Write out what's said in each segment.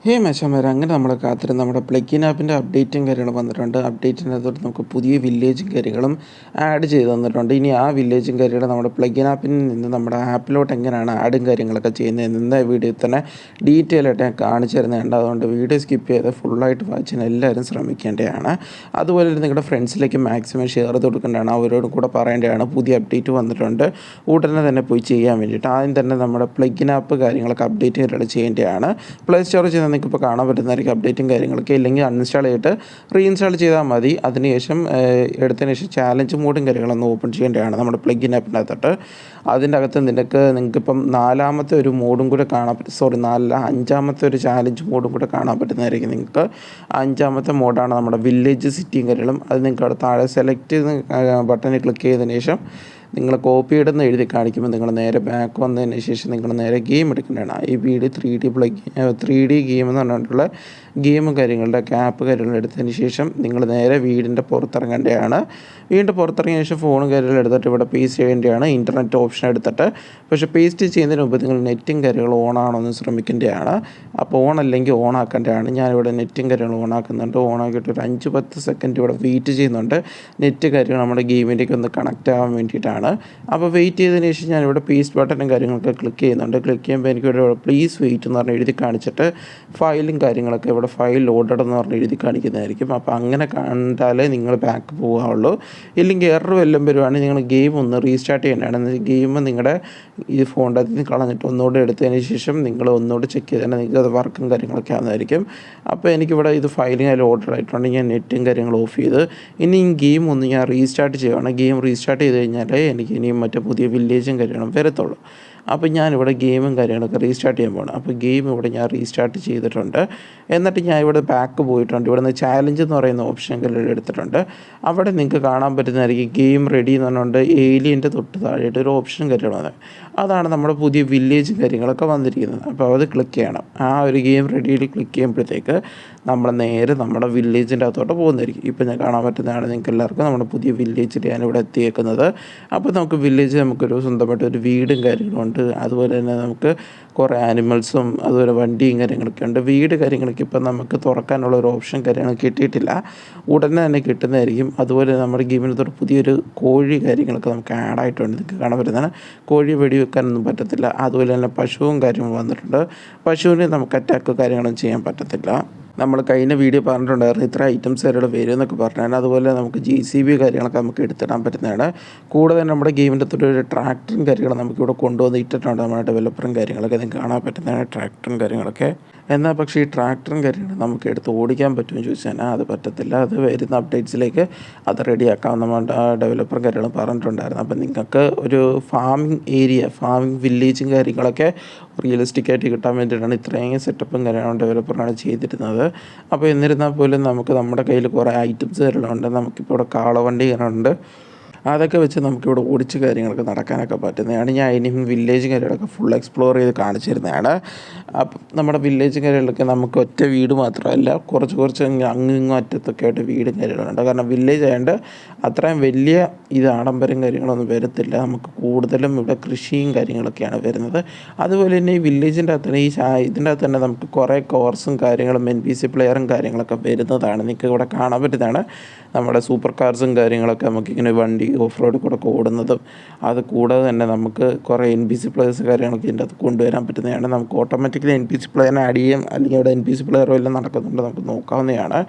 ഹേ മച്ചാന്മാരെ, അങ്ങനെ നമ്മൾ കാത്തിരുന്ന് നമ്മുടെ പ്ലഗിൻ ആപ്പിൻ്റെ അപ്ഡേറ്റും കാര്യങ്ങളും വന്നിട്ടുണ്ട്. അപ്ഡേറ്റിനകത്തോട്ട് നമുക്ക് പുതിയ വില്ലേജും കാര്യങ്ങളും ആഡ് ചെയ്ത് തന്നിട്ടുണ്ട്. ഇനി ആ വില്ലേജും കാര്യങ്ങളും നമ്മുടെ പ്ലഗിൻ ആപ്പിൽ നിന്ന് നമ്മുടെ ആപ്പിലോട്ട് എങ്ങനെയാണ് ആഡും കാര്യങ്ങളൊക്കെ ചെയ്യുന്നത് ഇന്ന വീഡിയോയിൽ തന്നെ ഡീറ്റെയിൽ ആയിട്ട് ഞാൻ കാണിച്ചു തരുന്നുണ്ട്. അതുകൊണ്ട് വീഡിയോ സ്കിപ്പ് ചെയ്ത് ഫുള്ളായിട്ട് വായിച്ചാൽ എല്ലാവരും ശ്രമിക്കേണ്ടതാണ്. അതുപോലെ നിങ്ങളുടെ ഫ്രണ്ട്സിലേക്ക് മാക്സിമം ഷെയർ ചെയ്ത് കൊടുക്കേണ്ടതാണ്. അവരോടും കൂടെ പറയേണ്ടതാണ്. പുതിയ അപ്ഡേറ്റ് വന്നിട്ടുണ്ട്, ഉടനെ തന്നെ പോയി ചെയ്യാൻ വേണ്ടിയിട്ട്. ആദ്യം തന്നെ നമ്മുടെ പ്ലഗിൻ ആപ്പ് കാര്യങ്ങളൊക്കെ അപ്ഡേറ്റ് ചെയ്യേണ്ടതാണ്. പ്ലേ സ്റ്റോറിൽ ചെയ്താൽ നിങ്ങൾക്ക് ഇപ്പോൾ കാണാൻ പറ്റുന്നതായിരിക്കും അപ്ഡേറ്റും കാര്യങ്ങളൊക്കെ. ഇല്ലെങ്കിൽ അൺഇൻസ്റ്റാൾ ചെയ്തിട്ട് റീഇൻസ്റ്റാൾ ചെയ്താൽ മതി. അതിനുശേഷം എടുത്തതിന് ശേഷം ചാലഞ്ച് മോഡും കാര്യങ്ങളൊന്ന് ഓപ്പൺ ചെയ്യേണ്ടതാണ് നമ്മുടെ പ്ലഗിൻ ആപ്പിൻ്റെ അകത്തോട്ട്. അതിൻ്റെ അകത്ത് നിങ്ങൾക്കിപ്പം നാലാമത്തെ ഒരു മോഡും കൂടെ കാണാൻ പറ്റും, അഞ്ചാമത്തെ ഒരു ചാലഞ്ച് മോഡും കൂടെ കാണാൻ പറ്റുന്നതായിരിക്കും നിങ്ങൾക്ക്. അഞ്ചാമത്തെ മോഡാണ് നമ്മുടെ വില്ലേജ് സിറ്റിയും കാര്യങ്ങളും. അത് നിങ്ങൾക്ക് അവിടെ താഴെ സെലക്ട് ബട്ടണിൽ ക്ലിക്ക് ചെയ്തതിന് ശേഷം നിങ്ങൾ കോപ്പി ഇടുന്ന എഴുതി കാണിക്കുമ്പോൾ നിങ്ങൾ നേരെ ബാക്ക് വന്നതിന് ശേഷം നിങ്ങൾ നേരെ ഗെയിം എടുക്കേണ്ടതാണ്. ഈ വീഡിയോ 3D ഗെയിം എന്ന് പറഞ്ഞിട്ടുള്ള ഗെയിമും കാര്യങ്ങളുടെ ആപ്പ് കാര്യങ്ങളും എടുത്തതിന് ശേഷം നിങ്ങൾ നേരെ വീടിൻ്റെ പുറത്തിറങ്ങേണ്ടതാണ്. വീടിൻ്റെ പുറത്തിറങ്ങിയ ശേഷം ഫോണും കാര്യങ്ങളും എടുത്തിട്ട് ഇവിടെ പേസ്റ്റ് ചെയ്യേണ്ടതാണ്, ഇൻ്റർനെറ്റ് ഓപ്ഷൻ എടുത്തിട്ട്. പക്ഷേ പേസ്റ്റ് ചെയ്യുന്നതിന് മുമ്പ് നിങ്ങൾ നെറ്റും കാര്യങ്ങളും ഓൺ ആണോ എന്ന് ശ്രമിക്കേണ്ടതാണ്. അപ്പോൾ ഓൺ അല്ലെങ്കിൽ ഓൺ ആക്കേണ്ടതാണ്. ഞാനിവിടെ നെറ്റും കാര്യങ്ങളും ഓൺ ആക്കുന്നുണ്ട്. ഓൺ ആക്കിയിട്ട് ഒരു 5-10 സെക്കൻഡ് ഇവിടെ വെയിറ്റ് ചെയ്യുന്നുണ്ട്. നെറ്റ് കാര്യങ്ങൾ നമ്മുടെ ഗെയിമിലേക്ക് ഒന്ന് കണക്റ്റ് ആവാൻ വേണ്ടിയിട്ടാണ്. അപ്പോൾ വെയിറ്റ് ചെയ്തതിന് ശേഷം ഞാനിവിടെ പേസ്റ്റ് ബട്ടണും കാര്യങ്ങളൊക്കെ ക്ലിക്ക് ചെയ്യുന്നുണ്ട്. ക്ലിക്ക് ചെയ്യുമ്പോൾ എനിക്കിവിടെ പ്ലീസ് വെയിറ്റ് എന്ന് പറഞ്ഞ് എഴുതി കാണിച്ചിട്ട് ഫയലും കാര്യങ്ങളൊക്കെ ഇവിടെ ഫയൽ ലോഡഡ് എന്ന് പറഞ്ഞ് എഴുതി കാണിക്കുന്നതായിരിക്കും. അപ്പോൾ അങ്ങനെ കണ്ടാലേ നിങ്ങൾ ബാക്ക് പോകാവുള്ളൂ. ഇല്ലെങ്കിൽ എറർ വല്ലതും വരുവാണെങ്കിൽ നിങ്ങൾ ഗെയിം ഒന്ന് റീസ്റ്റാർട്ട് ചെയ്യേണ്ടതാണ്. ഗെയിം നിങ്ങളുടെ ഈ ഫോണിൻ്റെ അതിൽ നിന്ന് കളഞ്ഞിട്ട് ഒന്നുകൂടെ എടുത്തതിന് ശേഷം നിങ്ങൾ ഒന്നുകൂടെ ചെക്ക് ചെയ്താൽ നിങ്ങൾക്ക് അത് വർക്കും കാര്യങ്ങളൊക്കെ ആവുന്നതായിരിക്കും. അപ്പോൾ എനിക്കിവിടെ ഇത് ഫയലിംഗ് അതിൽ ഓർഡർ ആയിട്ടുണ്ട്. ഞാൻ നെറ്റും കാര്യങ്ങളും ഓഫ് ചെയ്ത് ഇനി ഈ ഗെയിം ഒന്ന് ഞാൻ റീസ്റ്റാർട്ട് ചെയ്യുകയാണ്. ഗെയിം റീസ്റ്റാർട്ട് ചെയ്ത് കഴിഞ്ഞാൽ എനിക്ക് ഇനിയും മറ്റേ പുതിയ വില്ലേജും കാര്യങ്ങളും വരത്തുള്ളൂ. അപ്പോൾ ഞാനിവിടെ ഗെയിമും കാര്യങ്ങളൊക്കെ റീസ്റ്റാർട്ട് ചെയ്യാൻ പോകണം. അപ്പോൾ ഗെയിം ഇവിടെ ഞാൻ റീസ്റ്റാർട്ട് ചെയ്തിട്ടുണ്ട്. എന്നിട്ട് ഞാൻ ഇവിടെ ബാക്ക് പോയിട്ടുണ്ട്. ഇവിടെ നിന്ന് ചാലഞ്ച് എന്ന് പറയുന്ന ഓപ്ഷൻ എടുത്തിട്ടുണ്ട്. അവിടെ നിങ്ങൾക്ക് കാണാൻ പറ്റുന്നതായിരിക്കും ഗെയിം റെഡി എന്ന് പറഞ്ഞുകൊണ്ട് ഏലിയൻ്റെ തൊട്ട് താഴെയായിട്ട് ഒരു ഓപ്ഷൻ കാര്യമാണ്. അതാണ് നമ്മുടെ പുതിയ വില്ലേജും കാര്യങ്ങളൊക്കെ വന്നിരിക്കുന്നത്. അപ്പോൾ അത് ക്ലിക്ക് ചെയ്യണം. ആ ഒരു ഗെയിം റെഡിയിൽ ക്ലിക്ക് ചെയ്യുമ്പോഴത്തേക്ക് നമ്മൾ നേരെ നമ്മുടെ വില്ലേജിൻ്റെ അകത്തോട്ട് പോകുന്നതായിരിക്കും. ഇപ്പോൾ ഞാൻ കാണാൻ പറ്റുന്നതാണ് നിങ്ങൾക്ക് എല്ലാവർക്കും നമ്മുടെ പുതിയ വില്ലേജിൽ ഞാനിവിടെ എത്തിയേക്കുന്നത്. അപ്പോൾ നമുക്ക് വില്ലേജ് നമുക്കൊരു സ്വന്തമായിട്ട് ഒരു വീടും കാര്യങ്ങളും ഉണ്ട്. അതുപോലെ തന്നെ നമുക്ക് കുറേ ആനിമൽസും അതുപോലെ വണ്ടിയും കാര്യങ്ങളൊക്കെ ഉണ്ട്. വീട് കാര്യങ്ങളൊക്കെ ഇപ്പം നമുക്ക് തുറക്കാനുള്ള ഒരു ഓപ്ഷൻ കാര്യങ്ങൾ കിട്ടിയിട്ടില്ല, ഉടനെ തന്നെ കിട്ടുന്നതായിരിക്കും. അതുപോലെ നമ്മുടെ ഗെയിമിനകത്തോട് പുതിയൊരു കോഴി കാര്യങ്ങളൊക്കെ നമുക്ക് ആഡായിട്ടുണ്ട്. നിങ്ങൾക്ക് കാണാൻ പറ്റുന്നതാണ്. കോഴി വെടിവെക്കാനൊന്നും പറ്റത്തില്ല. അതുപോലെ തന്നെ പശുവും കാര്യങ്ങളും വന്നിട്ടുണ്ട്. പശുവിന് നമുക്ക് അറ്റാക്ക് കാര്യങ്ങളും ചെയ്യാൻ പറ്റത്തില്ല. നമ്മൾ കഴിഞ്ഞ വീഡിയോ പറഞ്ഞിട്ടുണ്ടായിരുന്നു ഇത്ര ഐറ്റംസ് വരെയുള്ള വരും എന്നൊക്കെ പറഞ്ഞാൽ. അതുപോലെ നമുക്ക് JCB കാര്യങ്ങളൊക്കെ നമുക്ക് എടുത്തിടാൻ പറ്റുന്നതാണ്. കൂടെ തന്നെ നമ്മുടെ ഗെയിമിൻ്റെ അകത്തൊരു ട്രാക്ടറും കാര്യങ്ങളും നമുക്കിവിടെ കൊണ്ടുവന്ന് ഇട്ടിട്ടുണ്ട്. നമ്മുടെ ഡെവലപ്പറും കാര്യങ്ങളൊക്കെ നിങ്ങൾക്ക് കാണാൻ പറ്റുന്നതാണ് ട്രാക്ടറും കാര്യങ്ങളൊക്കെ. എന്നാൽ പക്ഷേ ഈ ട്രാക്ടറും കാര്യങ്ങളും നമുക്ക് എടുത്ത് ഓടിക്കാൻ പറ്റുമെന്ന് ചോദിച്ചാൽ അത് പറ്റത്തില്ല. അത് വരുന്ന അപ്ഡേറ്റ്സിലേക്ക് അത് റെഡിയാക്കാം നമ്മുടെ ഡെവലപ്പറും കാര്യങ്ങളും പറഞ്ഞിട്ടുണ്ടായിരുന്നു. അപ്പം നിങ്ങൾക്ക് ഒരു ഫാമിംഗ് വില്ലേജും കാര്യങ്ങളൊക്കെ റിയലിസ്റ്റിക്കായിട്ട് കിട്ടാൻ വേണ്ടിയിട്ടാണ് ഇത്രയും സെറ്റപ്പും കാര്യങ്ങളും ഡെവലപ്പറാണ് ചെയ്തിരുന്നത്. അപ്പോൾ എന്നിരുന്നാൽ പോലും നമുക്ക് നമ്മുടെ കയ്യിൽ കുറേ ഐറ്റംസ് കാര്യങ്ങളുണ്ട്. നമുക്കിപ്പോൾ ഇവിടെ കാളവണ്ടി കാര്യങ്ങളുണ്ട്. അതൊക്കെ വെച്ച് നമുക്കിവിടെ ഓടിച്ച് കാര്യങ്ങളൊക്കെ നടക്കാനൊക്കെ പറ്റുന്നതാണ്. ഞാൻ ഇനിയും വില്ലേജ് കാര്യങ്ങളൊക്കെ ഫുൾ എക്സ്പ്ലോർ ചെയ്ത് കാണിച്ചു തരുന്നതാണ്. അപ്പം നമ്മുടെ വില്ലേജ് കാര്യങ്ങളൊക്കെ നമുക്ക് ഒറ്റ വീട് മാത്രമല്ല, കുറച്ച് അങ്ങും അറ്റത്തൊക്കെ ആയിട്ട് വീടും കാര്യങ്ങളുണ്ട്. കാരണം വില്ലേജ് ആയതുകൊണ്ട് അത്രയും വലിയ ആഡംബരം കാര്യങ്ങളൊന്നും വരത്തില്ല. നമുക്ക് കൂടുതലും ഇവിടെ കൃഷിയും കാര്യങ്ങളൊക്കെയാണ് വരുന്നത്. അതുപോലെ തന്നെ ഈ വില്ലേജിൻ്റെ അകത്ത് തന്നെ ഇതിൻ്റെ അകത്ത് തന്നെ നമുക്ക് കുറേ കോഴ്സും കാര്യങ്ങളും NPC പ്ലെയറും കാര്യങ്ങളൊക്കെ വരുന്നതാണ്. നിങ്ങൾക്ക് ഇവിടെ കാണാൻ പറ്റുന്നതാണ്. നമ്മുടെ സൂപ്പർ കാർസും കാര്യങ്ങളൊക്കെ നമുക്കിങ്ങനെ വണ്ടി ഓഫ് റോഡിൽ കൂടെ ഓടുന്നതും, അത് കൂടാതെ തന്നെ നമുക്ക് കുറേ NPC പ്ലെയേഴ്സ് കാര്യങ്ങളൊക്കെ ഇതിൻ്റെ അകത്ത് കൊണ്ടുവരാൻ പറ്റുന്നതാണ്. നമുക്ക് ഓട്ടോമാറ്റിക്കലി NPC പ്ലെയറിനെ ആഡ് ചെയ്യാം, അല്ലെങ്കിൽ അവിടെ NPC പ്ലെയറും എല്ലാം നടക്കുന്നുണ്ട്, നമുക്ക് നോക്കാവുന്നതാണ്.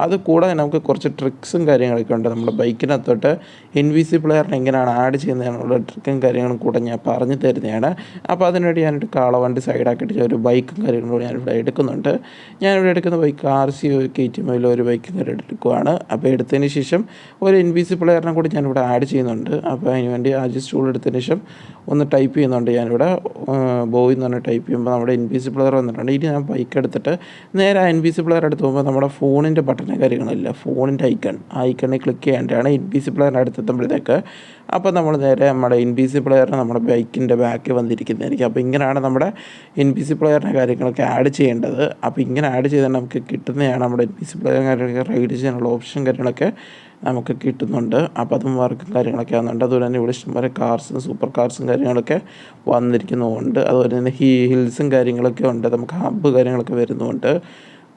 അത് കൂടാതെ നമുക്ക് കുറച്ച് ട്രിക്സും കാര്യങ്ങളൊക്കെ ഉണ്ട്. നമ്മുടെ ബൈക്കിനകത്തോട്ട് NPC പ്ലെയറിനെ എങ്ങനെയാണ് ആഡ് ചെയ്യുന്നതിനുള്ള ട്രിക്കും കാര്യങ്ങളും കൂടെ ഞാൻ പറഞ്ഞു തരുന്നതാണ്. അപ്പോൾ അതിനുവേണ്ടി ഞാനൊരു കാളവണ്ടി സൈഡാക്കിയിട്ട് ഒരു ബൈക്കും കാര്യങ്ങളും ഞാനിവിടെ എടുക്കുന്നുണ്ട്. ഞാനിവിടെ എടുക്കുന്ന ബൈക്ക് RC KTM ഒരു ബൈക്കും കാര്യം എടുക്കുകയാണ്. അപ്പോൾ എടുത്തതിന് ശേഷം ഒരു NPC പ്ലെയറിനെ കൂടി ഞാനിവിടെ ആഡ് ചെയ്യുന്നുണ്ട്. അപ്പോൾ അതിന് വേണ്ടി അഡ്ജസ്റ്റ് ടൂൾ എടുത്തതിന് ശേഷം ഒന്ന് ടൈപ്പ് ചെയ്യുന്നുണ്ട്. ഞാനിവിടെ ബോയ് എന്ന് പറഞ്ഞാൽ ടൈപ്പ് ചെയ്യുമ്പോൾ നമ്മുടെ NPC പ്ലെയർ വന്നിട്ടുണ്ട്. ഇനി ഞാൻ ബൈക്ക് എടുത്തിട്ട് നേരെ NPC പ്ലെയർ എടുത്ത് പോകുമ്പോൾ നമ്മുടെ ഫോണിൻ്റെ ബട്ടൺ ബട്ടനെ കാര്യങ്ങളില്ല, ഫോണിൻ്റെ ഐക്കണിൽ ക്ലിക്ക് ചെയ്യേണ്ടതാണ് ഇൻവിസിബിൾ പ്ലെയറിൻ്റെ അടുത്തെത്തുമ്പോഴത്തേക്ക്. അപ്പോൾ നമ്മൾ നേരെ നമ്മുടെ ഇൻവിസിബിൾ പ്ലെയറിന് നമ്മുടെ ബൈക്കിൻ്റെ ബാക്കിൽ വന്നിരിക്കുന്നതായിരിക്കും. അപ്പോൾ ഇങ്ങനെയാണ് നമ്മുടെ ഇൻവിസിബിൾ പ്ലെയറിൻ്റെ കാര്യങ്ങളൊക്കെ ആഡ് ചെയ്യേണ്ടത്. അപ്പോൾ ഇങ്ങനെ ആഡ് ചെയ്താൽ നമുക്ക് കിട്ടുന്നതാണ് നമ്മുടെ ഇൻവിസിബിൾ പ്ലെയർ കാര്യങ്ങളൊക്കെ റൈഡ് ചെയ്യാനുള്ള ഓപ്ഷൻ കാര്യങ്ങളൊക്കെ നമുക്ക് കിട്ടുന്നുണ്ട്. അപ്പോൾ അതും വർക്കും കാര്യങ്ങളൊക്കെ ആകുന്നുണ്ട്. അതുപോലെ തന്നെ ഇവിടെ ഇഷ്ടംപോലെ കാർസും സൂപ്പർ കാർസും കാര്യങ്ങളൊക്കെ വന്നിരിക്കുന്നുമുണ്ട്. അതുപോലെ തന്നെ ഹിൽസും കാര്യങ്ങളൊക്കെ ഉണ്ട്, നമുക്ക് ഹബ്ബ് കാര്യങ്ങളൊക്കെ വരുന്നുമുണ്ട്.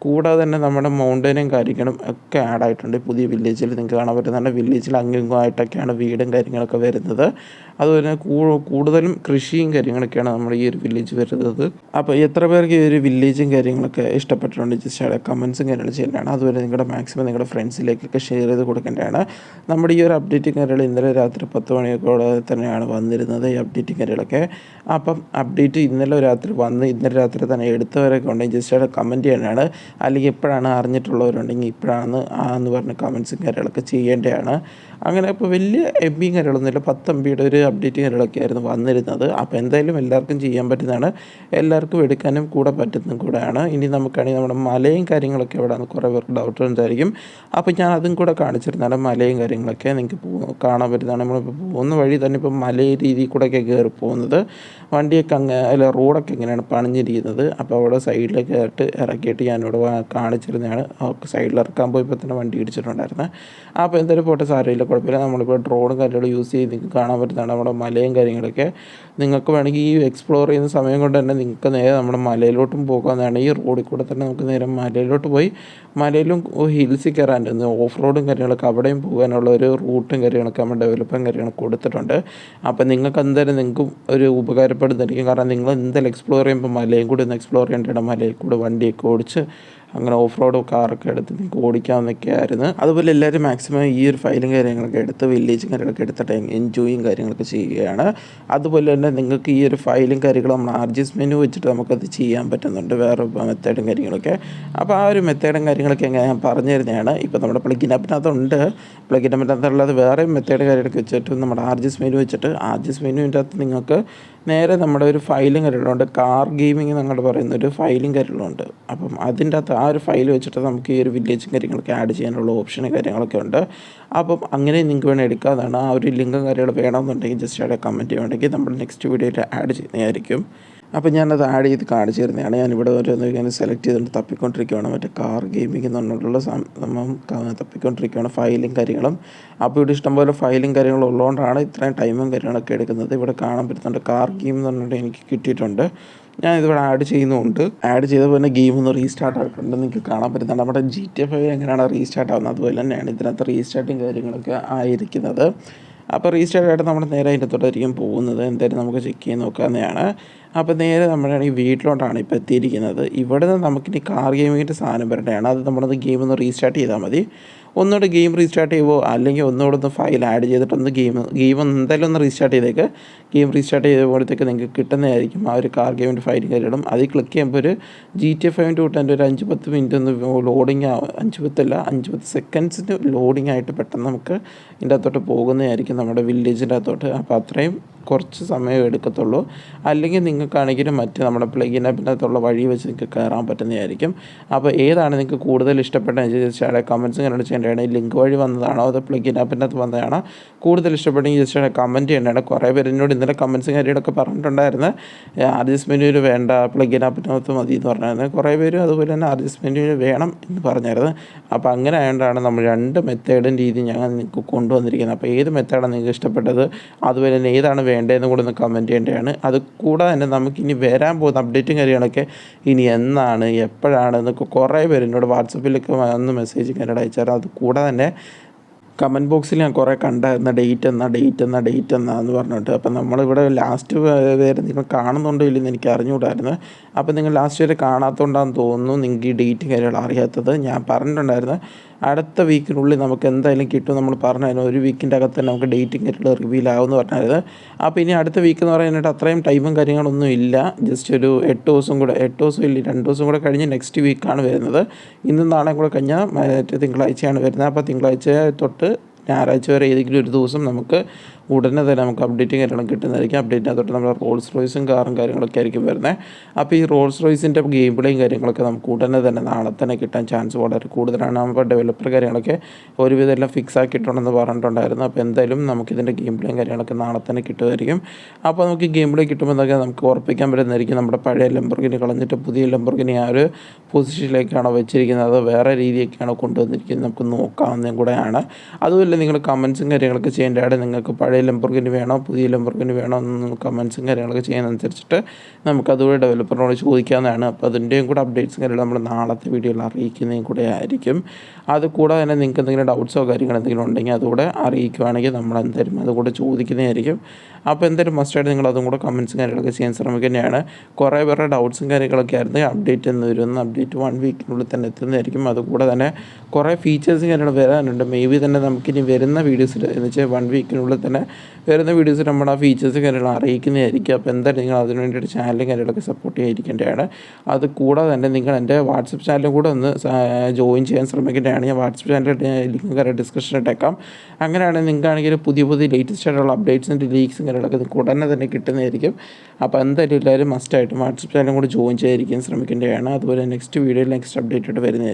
കൂടാതെ തന്നെ നമ്മുടെ മൗണ്ടനും കാര്യങ്ങളും ഒക്കെ ആഡായിട്ടുണ്ട് പുതിയ വില്ലേജിൽ. നിങ്ങൾക്ക് കാണാൻ പറ്റുന്നുണ്ട് വില്ലേജിൽ അങ്ങിങ്ങുമായിട്ടൊക്കെയാണ് വീടും കാര്യങ്ങളൊക്കെ വരുന്നത്. അതുപോലെ തന്നെ കൂടുതലും കൃഷിയും കാര്യങ്ങളൊക്കെയാണ് നമ്മുടെ ഈ ഒരു വില്ലേജ് വരുന്നത്. അപ്പോൾ എത്ര പേർക്ക് ഈ ഒരു വില്ലേജും കാര്യങ്ങളൊക്കെ ഇഷ്ടപ്പെട്ടിട്ടുണ്ട് ജസ്റ്റ് അവിടെ കമൻസും കാര്യങ്ങൾ ചെയ്യേണ്ടതാണ്. അതുപോലെ നിങ്ങളുടെ മാക്സിമം നിങ്ങളുടെ ഫ്രണ്ട്സിലേക്കൊക്കെ ഷെയർ ചെയ്ത് കൊടുക്കേണ്ടതാണ്. നമ്മുടെ ഈ ഒരു അപ്ഡേറ്റിംഗ് കാര്യങ്ങൾ ഇന്നലെ രാത്രി 10 മണിയോടെ തന്നെയാണ് വന്നിരുന്നത് ഈ അപ്ഡേറ്റിംഗ് കാര്യങ്ങളൊക്കെ. അപ്പം അപ്ഡേറ്റ് ഇന്നലെ രാത്രി വന്ന് ഇന്നലെ രാത്രി തന്നെ എടുത്തവരൊക്കെ ഉണ്ടെങ്കിൽ ജസ്റ്റ് അവിടെ കമൻറ്റ് ചെയ്യാനാണ്. അല്ലെങ്കിൽ എപ്പോഴാണ് അറിഞ്ഞിട്ടുള്ളവരുണ്ടെങ്കിൽ ഇപ്പോഴാണ് എന്ന് പറഞ്ഞ് കമൻസും കാര്യങ്ങളൊക്കെ ചെയ്യേണ്ടതാണ്. അങ്ങനെ ഇപ്പോൾ വലിയ എം ബിയും കാര്യങ്ങളൊന്നുമില്ല, 10 MB ഒരു അപ്ഡേറ്റും കാര്യങ്ങളൊക്കെ ആയിരുന്നു വന്നിരുന്നത്. അപ്പോൾ എന്തായാലും എല്ലാവർക്കും ചെയ്യാൻ പറ്റുന്നതാണ്, എല്ലാവർക്കും എടുക്കാനും കൂടെ പറ്റുന്നതും കൂടെയാണ്. ഇനി നമുക്കാണെങ്കിൽ നമ്മുടെ മലയും കാര്യങ്ങളൊക്കെ എവിടെയാണ് കുറേ പേർക്ക് ഡൗട്ട് ഉണ്ടായിരിക്കും. അപ്പോൾ ഞാൻ അതും കൂടെ കാണിച്ചിരുന്നതാണ്. മലയും കാര്യങ്ങളൊക്കെ നിങ്ങൾക്ക് കാണാൻ പറ്റുന്നതാണ്. നമ്മളിപ്പോൾ പോകുന്ന വഴി തന്നെ ഇപ്പോൾ മലയെ രീതിയിൽ കൂടെയൊക്കെ കയറി പോകുന്നത്. വണ്ടിയൊക്കെ റോഡൊക്കെ ഇങ്ങനെയാണ് പണിഞ്ഞിരിക്കുന്നത്. അപ്പോൾ അവിടെ സൈഡിലേക്ക് ഇറക്കിയിട്ട് ഞാനിവിടെ കാണിച്ചിരുന്നതാണ്. സൈഡിൽ ഇറക്കാൻ പോയപ്പോൾ തന്നെ വണ്ടി ഇടിച്ചിട്ടുണ്ടായിരുന്നു. അപ്പോൾ എന്തായാലും പോട്ടെ, സാരമില്ല, കുഴപ്പമില്ല. നമ്മളിപ്പോൾ ഡ്രോണും കാര്യങ്ങളും യൂസ് ചെയ്ത് നിങ്ങൾക്ക് കാണാൻ പറ്റുന്നതാണ് നമ്മുടെ മലയും കാര്യങ്ങളൊക്കെ. നിങ്ങൾക്ക് വേണമെങ്കിൽ ഈ എക്സ്പ്ലോർ ചെയ്യുന്ന സമയം കൊണ്ട് തന്നെ നിങ്ങൾക്ക് നേരെ നമ്മുടെ മലയിലോട്ടും പോകാവുന്നതാണ്. ഈ റോഡിൽ കൂടെ തന്നെ നമുക്ക് നേരെ മലയിലോട്ട് പോയി മലയിലും ഹിൽസിൽ കയറാൻ ഓഫ് റോഡും കാര്യങ്ങളൊക്കെ അവിടെയും പോകാനുള്ള ഒരു റൂട്ടും കാര്യങ്ങളൊക്കെ നമ്മൾ ഡെവലപ്പും കാര്യങ്ങളൊക്കെ കൊടുത്തിട്ടുണ്ട്. അപ്പോൾ നിങ്ങൾക്ക് എന്തായാലും നിങ്ങൾക്കും ഒരു ഉപകാരപ്പെടുന്നതായിരിക്കും. കാരണം നിങ്ങൾ എന്തായാലും എക്സ്പ്ലോർ ചെയ്യുമ്പോൾ മലയും കൂടി ഒന്ന് എക്സ്പ്ലോർ ചെയ്യേണ്ടതാണ്. മലയിൽ കൂടെ വണ്ടിയൊക്കെ ഓടിച്ച് അങ്ങനെ ഓഫ് റോഡ് കാറൊക്കെ എടുത്ത് നിങ്ങൾക്ക് ഓടിക്കാവുന്നൊക്കെ ആയിരുന്നു. അതുപോലെ എല്ലാവരും മാക്സിമം ഈ ഒരു ഫയലും കാര്യങ്ങളൊക്കെ എടുത്ത് വില്ലേജും കാര്യങ്ങളൊക്കെ എടുത്തിട്ട് എൻജോയും കാര്യങ്ങളൊക്കെ ചെയ്യുകയാണ്. അതുപോലെ തന്നെ നിങ്ങൾക്ക് ഈ ഒരു ഫയലും കാര്യങ്ങളും നമ്മൾ RGS മെനു വെച്ചിട്ട് നമുക്കത് ചെയ്യാൻ പറ്റുന്നുണ്ട്, വേറെ മെത്തേഡും കാര്യങ്ങളൊക്കെ. അപ്പോൾ ആ ഒരു മെത്തേഡും കാര്യങ്ങളൊക്കെ എങ്ങനെ ഞാൻ പറഞ്ഞു തരുന്നതാണ്. ഇപ്പോൾ നമ്മുടെ പ്ലഗിൻ ആപ്പിനകത്തുണ്ട്, പ്ലഗിൻ ആപ്പിനകത്തുള്ളത് വേറെ മെത്തേഡ് കാര്യങ്ങളൊക്കെ വെച്ചിട്ട് നമ്മുടെ RGS മെനു വെച്ചിട്ട് RGS മെനുവിൻ്റെ അകത്ത് നിങ്ങൾക്ക് നേരെ നമ്മുടെ ഒരു ഫയലും കാര്യങ്ങളുണ്ട്, കാർ ഗെയിമിംഗ് എന്നങ്ങോട്ട് പറയുന്ന ഒരു ഫയലും കാര്യങ്ങളുണ്ട്. അപ്പം അതിൻ്റെ അകത്ത് ആ ഒരു ഫയൽ വെച്ചിട്ട് നമുക്ക് ഈ ഒരു വില്ലേജും കാര്യങ്ങളൊക്കെ ആഡ് ചെയ്യാനുള്ള ഓപ്ഷനും കാര്യങ്ങളൊക്കെ ഉണ്ട്. അപ്പം അങ്ങനെ നിങ്ങൾക്ക് വേണമെങ്കിൽ എടുക്കാവുന്നതാണ്. ആ ഒരു ലിങ്കും കാര്യങ്ങൾ വേണമെന്നുണ്ടെങ്കിൽ ജസ്റ്റ് അവിടെ കമൻറ്റ് ചെയ്യുകയാണെങ്കിൽ നമ്മൾ നെക്സ്റ്റ് വീഡിയോയിൽ ആഡ് ചെയ്യുന്നതായിരിക്കും. അപ്പോൾ ഞാനത് ആഡ് ചെയ്ത് കാണിച്ചു തരുന്നതാണ്. ഞാനിവിടെ ഓരോന്ന് ഇങ്ങനെ സെലക്ട് ചെയ്തുകൊണ്ട് തപ്പിക്കൊണ്ടിരിക്കുകയാണ്. മറ്റേ കാർ ഗെയിമിംഗ് എന്നുള്ള സംഭവം തപ്പിക്കൊണ്ടിരിക്കുകയാണ് ഫയലും കാര്യങ്ങളും. അപ്പോൾ ഇവിടെ ഇഷ്ടംപോലെ ഫയലും കാര്യങ്ങളും ഉള്ളതുകൊണ്ടാണ് ഇത്രയും ടൈമും കാര്യങ്ങളൊക്കെ എടുക്കുന്നത്. ഇവിടെ കാണാൻ പറ്റുന്നുണ്ട് കാർ ഗെയിം എന്ന് പറഞ്ഞിട്ട് എനിക്ക് കിട്ടിയിട്ടുണ്ട്. ഞാൻ ഇതിവിടെ ആഡ് ചെയ്യുന്നുണ്ട്. ആഡ് ചെയ്തപ്പോൾ തന്നെ ഗെയിം ഒന്ന് റീസ്റ്റാർട്ട് ആയിട്ടുണ്ട്, നിങ്ങൾക്ക് കാണാൻ പറ്റുന്നുണ്ട്. നമ്മുടെ GTA 5 എങ്ങനെയാണ് റീസ്റ്റാർട്ട് ആവുന്നത് അതുപോലെ തന്നെയാണ് ഇതിനകത്ത് റീസ്റ്റാർട്ടും കാര്യങ്ങളൊക്കെ ആയിരിക്കുന്നത്. അപ്പോൾ റീസ്റ്റാർട്ട് ആയിട്ട് നമ്മൾ നേരെ അതിൻ്റെ തൊട്ടായിരിക്കും പോകുന്നത്. എന്തായാലും നമുക്ക് ചെക്ക് ചെയ്ത് നോക്കാവുന്നതാണ്. അപ്പോൾ നേരെ നമ്മളാണെങ്കിൽ വീട്ടിലോട്ടാണ് ഇപ്പോൾ എത്തിയിരിക്കുന്നത്. ഇവിടെ നിന്ന് നമുക്കിനി കാർ ഗെയിമിങ്ങിൻ്റെ സാധനം വരേണ്ടതാണ്. അത് നമ്മളത് ഗെയിം ഒന്ന് റീസ്റ്റാർട്ട് ചെയ്താൽ മതി. ഒന്നുകൂടെ ഗെയിം റീസ്റ്റാർട്ട് ചെയ്യുമ്പോൾ അല്ലെങ്കിൽ ഒന്നുകൂടെ ഒന്ന് ഫയൽ ആഡ് ചെയ്തിട്ടൊന്ന് ഗെയിം എന്തായാലും ഒന്ന് റീസ്റ്റാർട്ട് ചെയ്തേക്ക്. ഗെയിം റീസ്റ്റാർട്ട് ചെയ്തപ്പോഴത്തേക്ക് നിങ്ങൾക്ക് കിട്ടുന്നതായിരിക്കും ആ ഒരു കാർ ഗെയിമിൻ്റെ ഫയൽ കാര്യങ്ങളും. അതിൽ ക്ലിക്ക് ചെയ്യുമ്പോൾ ഒരു GTA 5 കൂട്ടാൻ്റെ ഒരു 5-10 മിനിറ്റ് ഒന്ന് ലോഡിങ് 5-10 സെക്കൻഡ്സിന് ലോഡിങ് ആയിട്ട് പെട്ടെന്ന് നമുക്ക് ഇതിൻ്റെ അകത്തോട്ട് പോകുന്നതായിരിക്കും നമ്മുടെ വില്ലേജിൻ്റെ അകത്തോട്ട്. അപ്പോൾ അത്രയും കുറച്ച് സമയം എടുക്കത്തുള്ളൂ. അല്ലെങ്കിൽ നിങ്ങൾക്കാണെങ്കിലും മറ്റ് നമ്മുടെ പ്ലഗിൻ ആപ്പിനകത്തുള്ള വഴി വെച്ച് നിങ്ങൾക്ക് കയറാൻ പറ്റുന്നതായിരിക്കും. അപ്പോൾ ഏതാണ് നിങ്ങൾക്ക് കൂടുതൽ ഇഷ്ടപ്പെട്ടതെന്ന് ജസ്റ്റ് കമൻറ്റ്സ് കണ്ടു ചെയ്യേണ്ടതാണ്. ഈ ലിങ്ക് വഴി വന്നതാണോ അതോ പ്ലഗിൻ ആപ്പിനകത്ത് വന്നതാണോ കൂടുതൽ ഇഷ്ടപ്പെട്ടെങ്കിൽ ജസ്റ്റ് കമൻറ്റ് ചെയ്യേണ്ടതാണ്. കുറേ പേര് എന്നോട് ഇന്നലെ കമൻറ്റ്സും കാര്യങ്ങളൊക്കെ പറഞ്ഞിട്ടുണ്ടായിരുന്നു RGS മെനുവിൽ വേണ്ട പ്ലഗിൻ ആപ്പിനകത്ത് മതി എന്ന് പറഞ്ഞായിരുന്നു. കുറേ പേര് അതുപോലെ തന്നെ RGS മെനുവിൽ വേണം എന്ന് പറഞ്ഞായിരുന്നു. അപ്പോൾ അങ്ങനെ ആയതുകൊണ്ടാണ് നമ്മൾ 2 മെത്തേഡും രീതി ഞങ്ങൾ നിങ്ങൾക്ക് കൊണ്ടുവന്നിരിക്കുന്നത്. അപ്പോൾ ഏത് മെത്തേഡാണ് നിങ്ങൾക്ക് ഇഷ്ടപ്പെട്ടത് അതുപോലെ തന്നെ ഏതാണ് വേണ്ടതെന്ന് കൂടെ ഒന്ന് കമൻറ്റ് ചെയ്യേണ്ടതാണ്. അത് കൂടാതെ തന്നെ നമുക്കിനി വരാൻ പോകുന്ന അപ്ഡേറ്റും കാര്യങ്ങളൊക്കെ ഇനി എന്നാണ് എപ്പോഴാണ് എന്നൊക്കെ കുറേ പേര് എന്നോട് വാട്സപ്പിലൊക്കെ വന്ന് മെസ്സേജ് കാര്യങ്ങൾ അയച്ചായിരുന്നു. അത് കൂടാതെ തന്നെ കമൻറ്റ് ബോക്സിൽ ഞാൻ കുറേ കണ്ടായിരുന്ന ഡേറ്റ് എന്നാന്ന് പറഞ്ഞിട്ട്. അപ്പം നമ്മളിവിടെ ലാസ്റ്റ് വരെ നിങ്ങൾ കാണുന്നുണ്ടോ ഇല്ലെന്ന് എനിക്ക് അറിഞ്ഞുകൂടായിരുന്നു. അപ്പോൾ നിങ്ങൾ ലാസ്റ്റ് വരെ കാണാത്തതുകൊണ്ടാണെന്ന് തോന്നുന്നു നിങ്ങൾക്ക് ഈ ഡേറ്റും കാര്യങ്ങൾ അറിയാത്തത്. ഞാൻ പറഞ്ഞിട്ടുണ്ടായിരുന്നു അടുത്ത വീക്കിനുള്ളിൽ നമുക്ക് എന്തായാലും കിട്ടും. നമ്മൾ പറഞ്ഞായിരുന്നു ഒരു വീക്കിൻ്റെ അകത്ത് തന്നെ നമുക്ക് ഡേറ്റും കാര്യങ്ങൾ റിവീൽ ആവുമെന്ന് പറഞ്ഞായിരുന്നു. അപ്പോൾ ഇനി അടുത്ത വീക്ക് എന്ന് പറയാനായിട്ട് അത്രയും ടൈമും കാര്യങ്ങളൊന്നും ഇല്ല. ജസ്റ്റ് ഒരു 8 ദിവസം കൂടെ 8 ദിവസം ഇല്ല 2 ദിവസം കൂടെ കഴിഞ്ഞ് നെക്സ്റ്റ് വീക്കാണ് വരുന്നത്. ഇന്നും നാളെയും കൂടെ കഴിഞ്ഞാൽ തിങ്കളാഴ്ചയാണ് വരുന്നത്. അപ്പോൾ തിങ്കളാഴ്ച തൊട്ട് ഞായറാഴ്ച വരെ ഏതെങ്കിലും ഒരു ദിവസം നമുക്ക് ഉടനെ തന്നെ നമുക്ക് അപ്ഡേറ്റും കാര്യങ്ങളും കിട്ടുന്നതായിരിക്കും. അപ്ഡേറ്റിനകത്തോട്ട് നമ്മുടെ റോൾസ് റോയ്സും കാറും കാര്യങ്ങളൊക്കെ ആയിരിക്കും വരുന്നത്. അപ്പോൾ ഈ റോൾസ് റോയ്സിൻ്റെ ഗെയിം പ്ലേയും കാര്യങ്ങളൊക്കെ നമുക്ക് ഉടനെ തന്നെ നാളെ തന്നെ കിട്ടാൻ ചാൻസ് വളരെ കൂടുതലാണ്. അപ്പോൾ ഡെവലപ്പർ കാര്യങ്ങളൊക്കെ ഒരുവിധം എല്ലാം ഫിക്സ് ആക്കിയിട്ടുണ്ടെന്ന് പറഞ്ഞിട്ടുണ്ടായിരുന്നു. അപ്പോൾ എന്തായാലും നമുക്കിതിൻ്റെ ഗെയിം പ്ലേയും കാര്യങ്ങളൊക്കെ നാളെ തന്നെ കിട്ടുമായിരിക്കും. അപ്പോൾ നമുക്ക് ഗെയിം പ്ലേ കിട്ടുമ്പോൾ എന്നൊക്കെ നമുക്ക് ഉറപ്പിക്കാൻ പറ്റുന്നതായിരിക്കും നമ്മുടെ പഴയ ലംബോർഗിനി കളഞ്ഞിട്ട് പുതിയ ലംബോർഗിനി ആ ഒരു പൊസിഷനിലേക്കാണോ വെച്ചിരിക്കുന്നത്, അതോ വേറെ രീതിയൊക്കെയാണോ കൊണ്ടുവന്നിരിക്കുന്നത് നമുക്ക് നോക്കാവുന്നതും കൂടെയാണ്. അതുമല്ല നിങ്ങൾ കമൻസും കാര്യങ്ങളൊക്കെ ചെയ്യേണ്ടതാണ്. നിങ്ങൾക്ക് പഴയ ലംബോർഗിനി വേണോ പുതിയ ലംബോർഗിനി വേണോ എന്ന് കമൻസും കാര്യങ്ങളൊക്കെ ചെയ്യുന്നതനുസരിച്ചിട്ട് നമുക്കതുപോലെ ഡെവലപ്പറിനോട് ചോദിക്കാവുന്നതാണ്. അപ്പോൾ അതിൻ്റെയും കൂടെ അപ്ഡേറ്റ്സും കാര്യങ്ങളും നമ്മൾ നാളത്തെ വീഡിയോയിൽ അറിയിക്കുന്നതും കൂടെ ആയിരിക്കും. അതുകൂടാതെ തന്നെ നിങ്ങൾക്ക് എന്തെങ്കിലും ഡൗട്ട്സോ കാര്യങ്ങൾ എന്തെങ്കിലും ഉണ്ടെങ്കിൽ അതുകൂടെ അറിയിക്കുകയാണെങ്കിൽ നമ്മൾ എന്തായാലും അതുകൂടെ ചോദിക്കുന്നതായിരിക്കും. അപ്പോൾ എന്തായാലും മസ്റ്റായിട്ട് നിങ്ങൾ അതും കൂടെ കമൻസും കാര്യങ്ങളൊക്കെ ചെയ്യാൻ ശ്രമിക്കുന്നതാണ്. കുറേ പേരുടെ ഡൗട്ട്സും കാര്യങ്ങളൊക്കെ ആയിരുന്നു. അപ്ഡേറ്റ് എന്ന് വരുന്ന അപ്ഡേറ്റ് 1 വീക്കിനുള്ളിൽ തന്നെ എത്തുന്നതായിരിക്കും. അതുകൂടെ തന്നെ കുറേ ഫീച്ചേഴ്സും കാര്യങ്ങൾ വരാനുണ്ട്. മേ ബി തന്നെ നമുക്കിനി വരുന്ന വീഡിയോസിൽ എന്ന് വെച്ചാൽ 1 വീക്കിനുള്ളിൽ തന്നെ വരുന്ന വീഡിയോസിൽ നമ്മൾ ആ ഫീച്ചേഴ്സും കാര്യങ്ങൾ അറിയിക്കുന്നതായിരിക്കും. അപ്പോൾ എന്തായാലും നിങ്ങൾ അതിന് വേണ്ടിയിട്ട് ചാനലും കാര്യങ്ങളൊക്കെ സപ്പോർട്ട് ചെയ്യാതിരിക്കേണ്ടതാണ്. അത് കൂടാതെ തന്നെ നിങ്ങൾ എൻ്റെ വാട്സപ്പ് ചാനലും കൂടെ ഒന്ന് ജോയിൻ ചെയ്യാൻ ശ്രമിക്കേണ്ടതാണ്. ഞാൻ വാട്സപ്പ് ചാനലിൻ്റെ ലിങ്ക് കാര്യം ഡിസ്ക്രിപ്ഷനിൽ ഇട്ടേക്കാം. അങ്ങനെയാണെങ്കിൽ നിങ്ങൾക്കാണെങ്കിൽ പുതിയ അപ്ഡേറ്റ്സ് ആയിട്ടുള്ള അപ്ഡേറ്റ്സിൻ്റെ ലീക്സും കാര്യങ്ങളൊക്കെ നിങ്ങൾക്ക് ഉടനെ തന്നെ കിട്ടുന്നതായിരിക്കും. അപ്പോൾ എന്തായാലും എല്ലാവരും മസ്റ്റായിട്ടും വാട്സപ്പ് ചാനലും കൂടി ജോയിൻ ചെയ്യാതിരിക്കാൻ ശ്രമിക്കേണ്ടതാണ്. അതുപോലെ നെക്സ്റ്റ് വീഡിയോയിൽ നെക്സ്റ്റ് അപ്ഡേറ്റ് ആയിട്ട് വരുന്നതായിരിക്കും.